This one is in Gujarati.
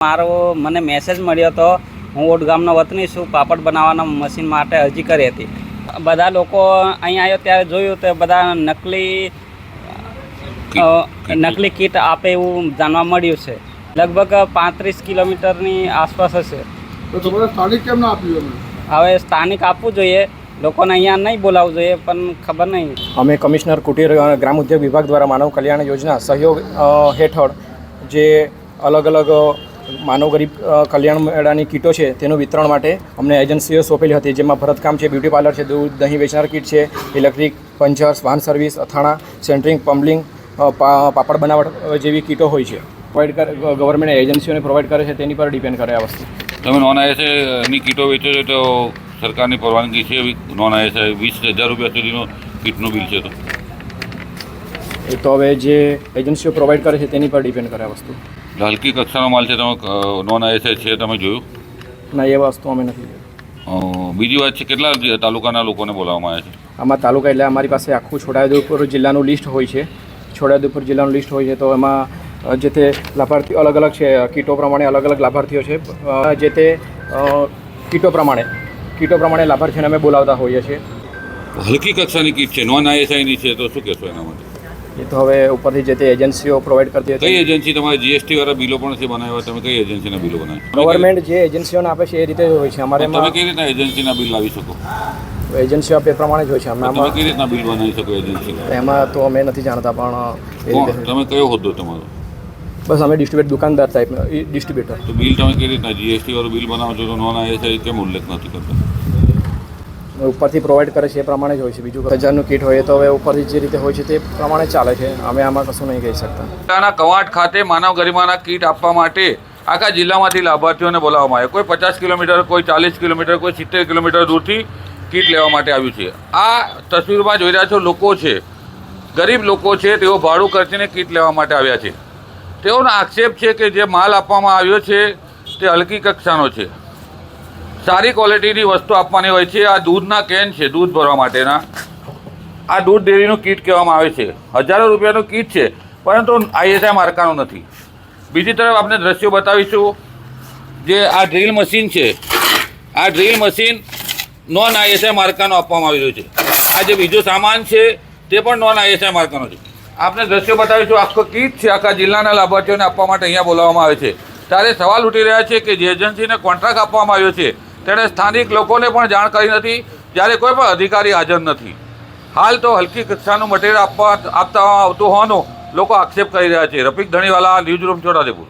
મારો મને મેસેજ મળ્યો હતો. હું ઓડ ગામનો વતની છું. પાપડ બનાવવાના મશીન માટે અરજી કરી હતી. બધા લોકો અહીં આવ્યો ત્યારે જોયું તો બધા નકલી કીટ આપે એવું જાણવા મળ્યું છે. લગભગ 35 કિલોમીટરની આસપાસ હશે. તો તમારે સ્થાનિક કેમ ના આપ્યું? હવે સ્થાનિક આપવું જોઈએ, લોકોને અહીંયા નહીં બોલાવવું જોઈએ, પણ ખબર નહીં. અમે કમિશનર કુટીર ગ્રામ ઉદ્યોગ વિભાગ દ્વારા માનવ કલ્યાણ યોજના સહયોગ હેઠળ જે અલગ અલગ માનવ ગરીબ કલ્યાણ મેળાની કીટો છે તેનું વિતરણ માટે અમને એજન્સીઓ સોંપેલી હતી, જેમાં ભરતકામ છે, બ્યુટી પાર્લર છે, દૂધ દહીં વેચનાર કીટ છે, ઇલેક્ટ્રિક પંચર્સ, વાહન સર્વિસ, અથાણા, સેન્ટરિંગ, પમ્બલિંગ, પાપડ બનાવટ જેવી કીટો હોય છે. પ્રોવાઈડ કરે ગવર્મેન્ટ એજન્સીઓને પ્રોવાઈડ કરે છે, તેની પર ડિપેન્ડ કરે આ વસ્તુ. તમે નોન આઈએસઆઈની કીટો વેચો છો તો સરકારની પરવાનગી છે? નોન આઈએસઆઈ 20,000 રૂપિયા સુધીનો કીટનું બિલ છે તો એ તો હવે જે એજન્સીઓ પ્રોવાઈડ કરે છે તેની પર ડિપેન્ડ કરે આ વસ્તુ. હલકી કક્ષાનો માલ છે, તમે નોન આઈએસઆઈ છે તમે જોયું? ના, એ વસ્તુ અમે નથી જોયું. બીજી વાત છે, કેટલા તાલુકાના લોકોને બોલાવવામાં આવ્યા છે? આમાં તાલુકા એટલે અમારી પાસે આખું છોટાઉદેપુર જિલ્લાનું લિસ્ટ હોય છે. છોટાઉદેપુર જિલ્લાનું લિસ્ટ હોય છે, તો એમાં જે તે લાભાર્થીઓ અલગ અલગ છે. કીટો પ્રમાણે અલગ અલગ લાભાર્થીઓ છે. જે તે કીટો પ્રમાણે લાભાર્થીઓને અમે બોલાવતા હોઈએ છીએ. હલકી કક્ષાની કીટ છે, નોન આઈએસઆઈની છે, તો શું કહેશો એના માટે? એ તો હવે ઉપરથી જે તે એજન્સીઓ પ્રોવાઈડ કરતી કઈ એજન્સી? તમારે જીએસટી વાળા બિલો પણ છે બનાવ્યા, તમે કઈ એજન્સીના બિલો બનાવ્યા? ગવર્મેન્ટ જે એજન્સીઓને આપે છે એ રીતે હોય છે. અમારે તમે કઈ રીતના એજન્સીના બિલ લાવી શકો? એજન્સીઓ આપે એ પ્રમાણે જ હોય છે. તમે કઈ રીતના બિલ બનાવી શકો એજન્સીના? એમાં તો અમે નથી જાણતા, પણ તમે કયો હોદ્દો તમારો? બસ અમે ડિસ્ટ્રીબ્યુટર, દુકાનદાર ટાઈપ ડિસ્ટ્રીબ્યુટર. તો બિલ તમે કઈ રીતના જીએસટી વાળું બિલ બનાવો છો તો નોન આઈએસઆઈ કેમ ઉલ્લેખ નથી કરતા? ઉપરથી પ્રોવાઈડ કરે છે એ પ્રમાણે જ હોય છે. બીજું 1000નું કીટ હોય તો હવે ઉપરથી જે રીતે હોય છે તે પ્રમાણે ચાલે છે. અમે આમાં કશું નહીં કહી શકતા. જિલ્લાના કવાંટ ખાતે માનવ ગરિમાના કીટ આપવા માટે આખા જિલ્લામાંથી લાભાર્થીઓને બોલાવવામાં આવ્યા. કોઈ 50 કિલોમીટર, કોઈ 40 કિલોમીટર, કોઈ 70 કિલોમીટર દૂરથી કીટ લેવા માટે આવ્યું છે. આ તસવીરમાં જોઈ રહ્યા છો, લોકો છે, ગરીબ લોકો છે, તેઓ ભાડું ખર્ચીને કીટ લેવા માટે આવ્યા છે. તેઓનો આક્ષેપ છે કે જે માલ આપવામાં આવ્યો છે તે હલકી કક્ષાનો છે. સારી ક્વોલિટીની વસ્તુ આપવાની હોય છે. આ દૂધના કેન છે, દૂધ ભરવા માટેના. આ દૂધ ડેરીનું કીટ કહેવામાં આવે છે. હજારો રૂપિયાનું કીટ છે, પરંતુ આઈએસઆઈ માર્કાનું નથી. બીજી તરફ આપણે દ્રશ્યો બતાવીશું. જે આ ડ્રીલ મશીન છે, આ ડ્રીલ મશીન નોન આઈએસઆઈ માર્કાનો આપવામાં આવ્યો છે. આ જે બીજો સામાન છે તે પણ નોન આઈએસઆઈ માર્કાનો છે. આપણે દ્રશ્યો બતાવીશું. આખો કીટ છે, આખા જિલ્લાના લાભાર્થીઓને આપવા માટે અહીંયા બોલાવવામાં આવે છે. ત્યારે સવાલ ઉઠી રહ્યા છે કે જે એજન્સીને કોન્ટ્રાક્ટ આપવામાં આવ્યો છે તેણે સ્થાનિક લોકોને પણ જાણ કરી નથી, જ્યારે કોઈ પણ અધિકારી હાજર નથી. હાલ તો હલકી કક્ષાનું મટીરિયલ આપતા આવતું હોવાનો લોકો આક્ષેપ કરી રહ્યા છે. Rafiq Dhaniwala, news room, Chhota Udepur.